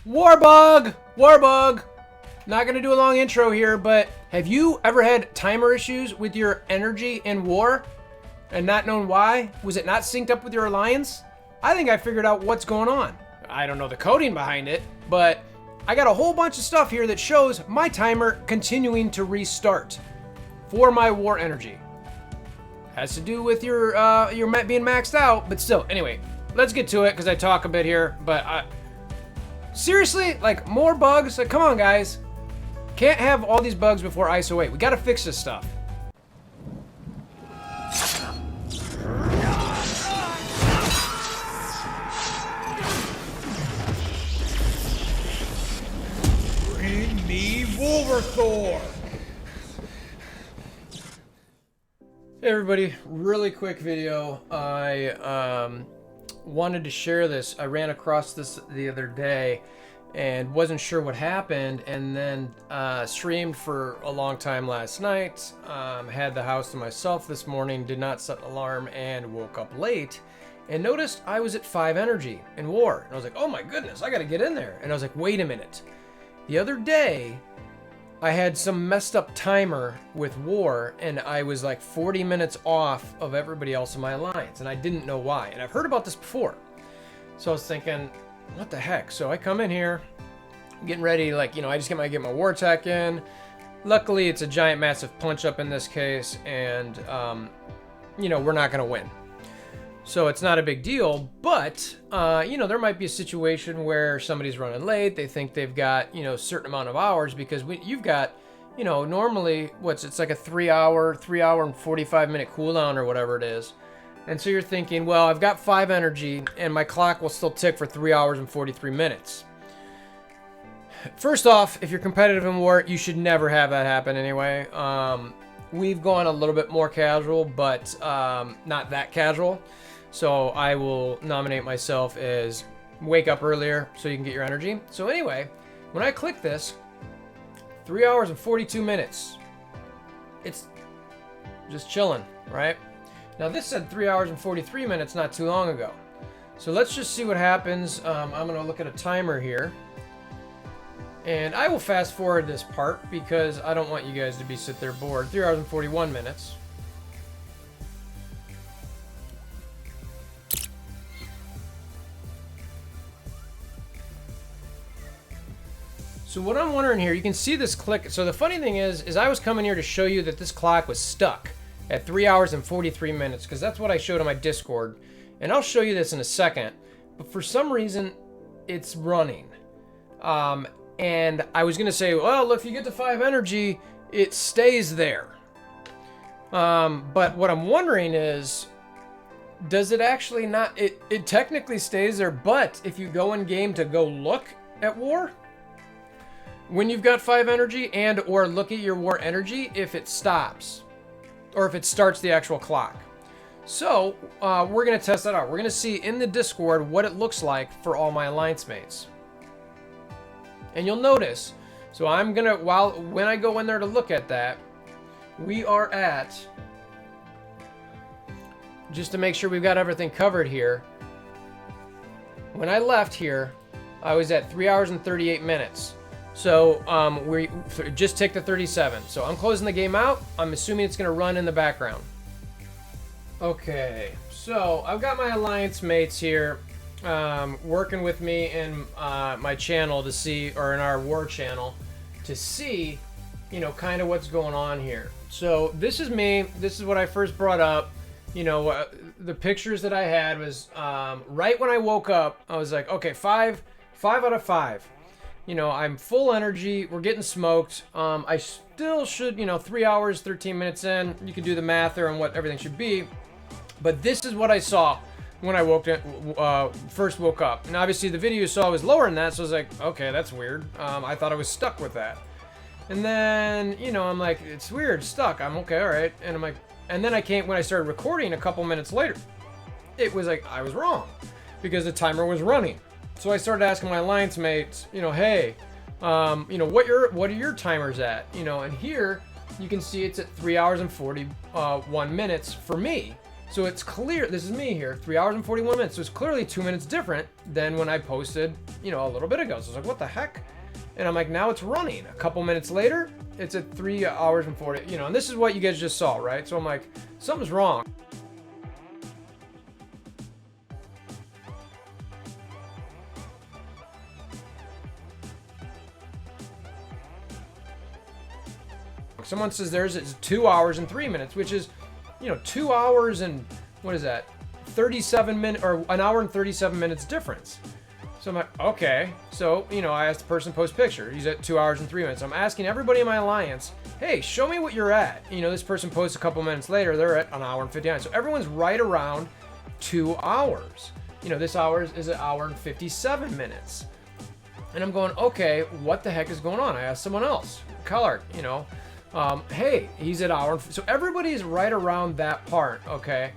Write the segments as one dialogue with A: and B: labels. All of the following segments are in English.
A: Warbug! Warbug! Not gonna do a long intro here, but have you ever had timer issues with your energy in war and not known why? Was it not synced up with your alliance? I think I figured out what's going on. I don't know the coding behind it, but I got a whole bunch of stuff here that shows my timer continuing to restart for my war energy. Has to do with your being maxed out, but still. Anyway, let's get to it because I talk a bit here, but seriously, like, more bugs? Like, come on, guys. Can't have all these bugs before ISO 8. We gotta fix this stuff.
B: Bring me WolverThor!
A: Hey everybody, really quick video. I wanted to share this. I ran across this the other day and wasn't sure what happened, and then streamed for a long time last night. Had the house to myself this morning, did not set an alarm, and woke up late and noticed I was at 5 energy in war. And I was like, oh my goodness, I gotta get in there. And I was like, wait a minute. The other day, I had some messed up timer with war, and I was like 40 minutes off of everybody else in my alliance, and I didn't know why. And I've heard about this before. So I was thinking, what the heck? So I come in here, getting ready, like, I just get my war tech in. Luckily, it's a giant, massive punch up in this case, and, we're not going to win. So it's not a big deal, but, there might be a situation where somebody's running late. They think they've got, a certain amount of hours, because you've got, normally, it's like a 3 hour and 45 minute cooldown or whatever it is. And so you're thinking, well, I've got 5 energy and my clock will still tick for 3 hours and 43 minutes. First off, if you're competitive in war, you should never have that happen anyway. We've gone a little bit more casual, but not that casual. So I will nominate myself as wake up earlier so you can get your energy. So anyway, when I click this, 3 hours and 42 minutes. It's just chilling, right? Now this said 3 hours and 43 minutes not too long ago. So let's just see what happens. I'm gonna look at a timer here. And I will fast forward this part because I don't want you guys to sit there bored. 3 hours and 41 minutes. So what I'm wondering here, you can see this click. So the funny thing is I was coming here to show you that this clock was stuck at 3 hours and 43 minutes, because that's what I showed on my Discord. And I'll show you this in a second. But for some reason, it's running. And I was going to say, well, look, if you get to 5 energy, it stays there. But what I'm wondering is, does it actually not? It technically stays there, but if you go in game to go look at war, when you've got 5 energy and or look at your war energy, if it stops. Or if it starts the actual clock. So, we're going to test that out. We're going to see in the Discord what it looks like for all my alliance mates. And you'll notice, so I'm going to, when I go in there to look at that, we are at, just to make sure we've got everything covered here, when I left here, I was at 3 hours and 38 minutes. So we just ticked the 37. So I'm closing the game out. I'm assuming it's going to run in the background. Okay, so I've got my alliance mates here working with me in my channel to see, or in our war channel, to see, kind of what's going on here. So this is me. This is what I first brought up. The pictures that I had was right when I woke up. I was like, okay, 5 out of 5. I'm full energy. We're getting smoked. I still should, 3 hours, 13 minutes in. You can do the math there on what everything should be. But this is what I saw when I first woke up. And obviously the video you saw was lower than that, so I was like, okay, that's weird. I thought I was stuck with that. And then, I'm like, it's weird, stuck. I'm okay, all right. And I'm like, and then when I started recording a couple minutes later, it was like I was wrong because the timer was running. So I started asking my alliance mates, hey, what are your timers at? And here you can see it's at 3 hours and 41 minutes for me. So it's clear, this is me here, 3 hours and 41 minutes. So it's clearly 2 minutes different than when I posted, you know, a little bit ago. So I was like, what the heck? And I'm like, now it's running. A couple minutes later, it's at 3 hours and 40, you know, and this is what you guys just saw, right? So I'm like, something's wrong. Someone says theirs is 2 hours and 3 minutes, which is, you know, 2 hours and, what is that? 37 minutes, or an hour and 37 minutes difference. So I'm like, okay. So, you know, I asked the person to post picture. He's at 2 hours and 3 minutes. I'm asking everybody in my alliance, hey, show me what you're at. You know, this person posts a couple minutes later, they're at an hour and 59. So everyone's right around 2 hours. You know, this hour is an hour and 57 minutes. And I'm going, okay, what the heck is going on? I asked someone else, Collard, you know, hey, he's at hour. So everybody's right around that part, okay?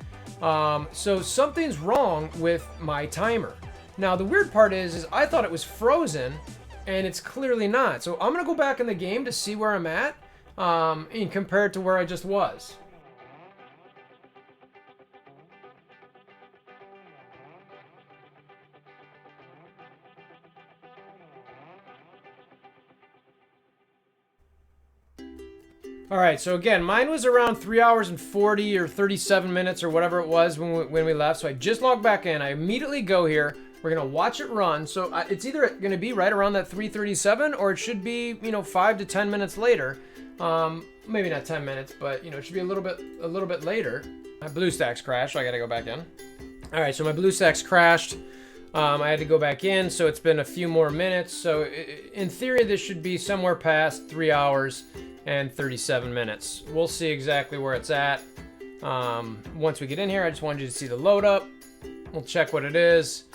A: So something's wrong with my timer. Now, the weird part is I thought it was frozen, and it's clearly not. So I'm going to go back in the game to see where I'm at, and compare it to where I just was. All right, so again, mine was around 3 hours and 40 or 37 minutes or whatever it was when we left. So I just logged back in. I immediately go here. We're gonna watch it run. So it's either gonna be right around that 3:37, or it should be, you know, 5 to 10 minutes later. Maybe not 10 minutes, but you know, it should be a little bit later. My BlueStacks crashed, so I gotta go back in. All right, so my BlueStacks crashed. I had to go back in, so it's been a few more minutes. So in theory, this should be somewhere past 3 hours and 37 minutes. We'll see exactly where it's at. Once we get in here, I just wanted you to see the load up. We'll check what it is.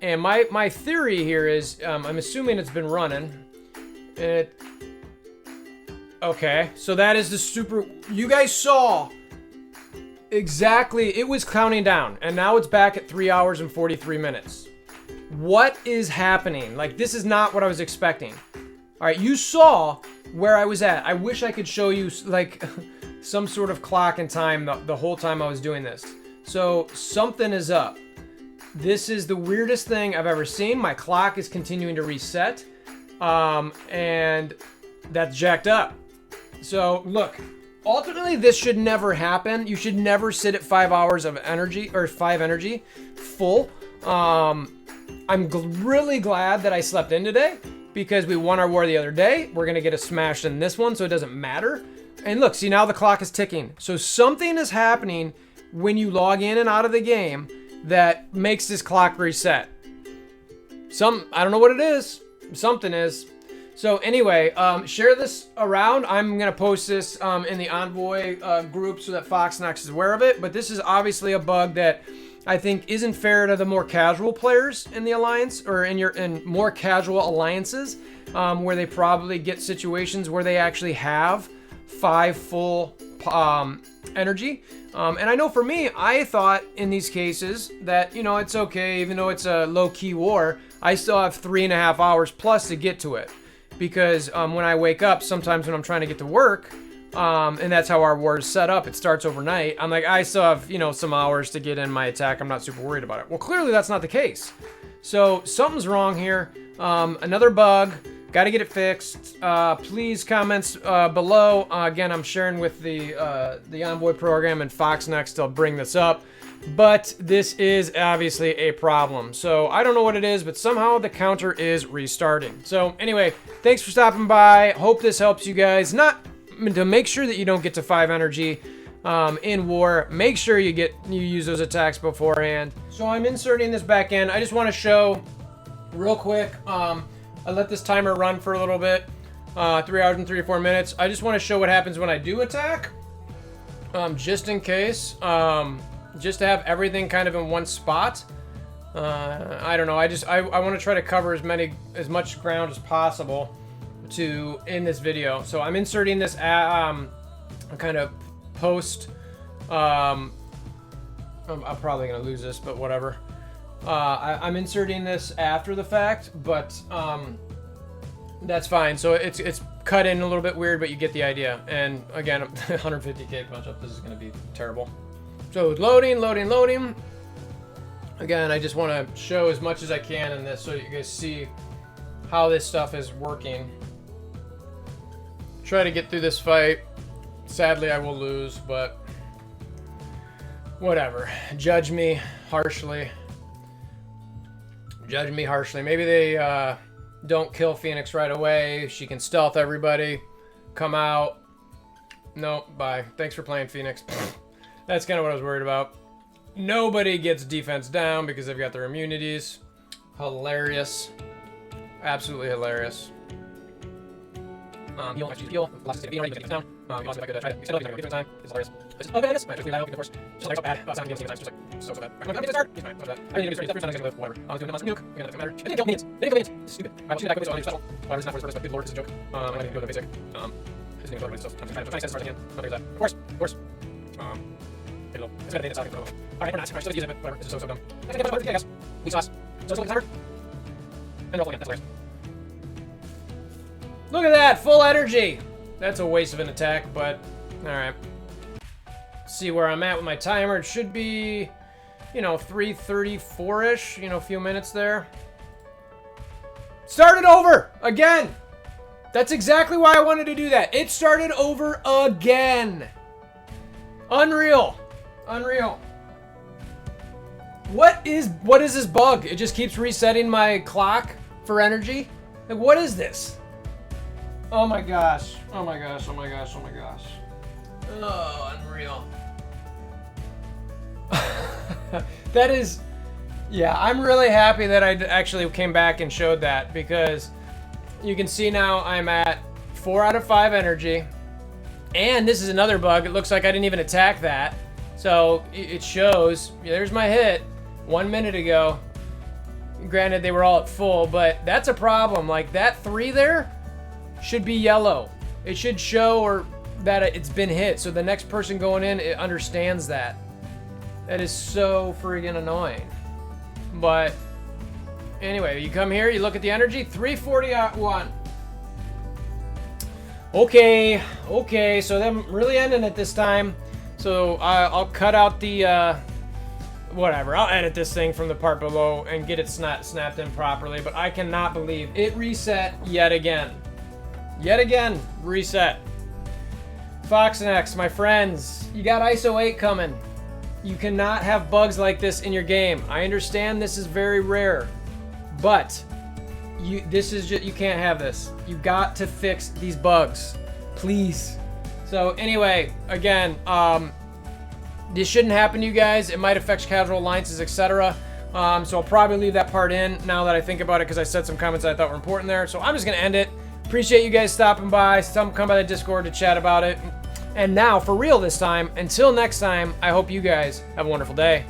A: And my theory here is, I'm assuming it's been running. Okay, so that is the super, you guys saw exactly, it was counting down, and now it's back at 3 hours and 43 minutes. What is happening? Like, this is not what I was expecting. All right, you saw where I was at. I wish I could show you like some sort of clock and time the whole time I was doing this. So something is up. This is the weirdest thing I've ever seen. My clock is continuing to reset, and that's jacked up. So look, ultimately this should never happen. You should never sit at 5 hours of energy, or 5 energy full. I'm really glad that I slept in today, because we won our war the other day. We're gonna get a smash in this one, so it doesn't matter. And look, see, now the clock is ticking. So something is happening when you log in and out of the game that makes this clock reset. I don't know what it is. Something is. So anyway, share this around. I'm gonna post this in the Envoy group so that Foxnox is aware of it. But this is obviously a bug that I think isn't fair to the more casual players in the alliance, or in more casual alliances, where they probably get situations where they actually have 5 full energy. And I know for me, I thought in these cases that, you know, it's okay, even though it's a low-key war, I still have 3.5 hours plus to get to it. Because when I wake up, sometimes when I'm trying to get to work, and that's how our war is set up, it starts overnight, I'm like, I still have, you know, some hours to get in my attack, I'm not super worried about it. Well, clearly that's not the case. So something's wrong here. Another bug. Got to get it fixed. Please comments below. Again, I'm sharing with the Envoy program and Foxnext. They'll bring this up. But this is obviously a problem. So I don't know what it is, but somehow the counter is restarting. So anyway, thanks for stopping by. Hope this helps you guys. To make sure that you don't get to 5 energy in war. Make sure you use those attacks beforehand. So I'm inserting this back in. I just want to show real quick. I let this timer run for a little bit, 3 hours and 34 minutes. I just want to show what happens when I do attack, just in case, just to have everything kind of in one spot. I don't know. I want to try to cover as much ground as possible in this video. So I'm inserting this kind of post. I'm probably gonna lose this, but whatever. I'm inserting this after the fact, but that's fine. So it's cut in a little bit weird, but you get the idea. And again, 150k punch up. This is going to be terrible. So loading. Again, I just want to show as much as I can in this so you guys see how this stuff is working. Try to get through this fight. Sadly, I will lose, but whatever. Judge me harshly. Maybe they don't kill Phoenix right away. She can stealth everybody. Come out. Nope, bye. Thanks for playing, Phoenix. That's kind of what I was worried about. Nobody gets defense down because they've got their immunities. Hilarious. Absolutely hilarious. Heal, actually heal. Lots of state of being ready to get down. You also got to try to extend up, time. It's hilarious. This is madness. I just clean that out, of course. Just like so bad. Sound games times, just like so bad. I'm going to start. He's fine. That. I mean, it's whatever. I was doing a nuke. Again, that doesn't matter. It didn't kill minions. It's stupid. I will shoot that quickly, so I'll do special. Whatever, it's not for his purpose, but good lord, it's a joke. I'm going to go to the basic. His name is stuff. I'm trying to as far as I can. I'll do that. Of course. It's better than it's out. Alright, we're not. Still use it, but whatever. This is so dumb. I guess. Weak sauce. So it's timer. And roll again. That's hilarious. Look at that! Full energy! That's a waste of an attack, but alright. See where I'm at with my timer. It should be, 3:34-ish, a few minutes there. Started over! Again! That's exactly why I wanted to do that. It started over again! Unreal. What is this bug? It just keeps resetting my clock for energy? Like, what is this? Oh my gosh. Oh, unreal. That is... Yeah, I'm really happy that I actually came back and showed that, because you can see now I'm at 4 out of 5 energy. And this is another bug. It looks like I didn't even attack that. So it shows. There's my hit 1 minute ago. Granted, they were all at full, but that's a problem. Like, that 3 there should be yellow. It should show or that it's been hit, so the next person going in, it understands that. That is so friggin' annoying. But anyway, you come here, you look at the energy, 341. Okay, so them really ending it this time. So I'll cut out the whatever. I'll edit this thing from the part below and get it snapped in properly. But I cannot believe it reset yet again. Reset. Foxnex, my friends, you got ISO 8 coming. You cannot have bugs like this in your game. I understand this is very rare, but you can't have this. You got to fix these bugs, please. So anyway, again, this shouldn't happen to you guys. It might affect casual alliances, etc. So I'll probably leave that part in now that I think about it, because I said some comments I thought were important there. So I'm just gonna end it. Appreciate you guys stopping by. Come by the Discord to chat about it. And now, for real this time, until next time, I hope you guys have a wonderful day.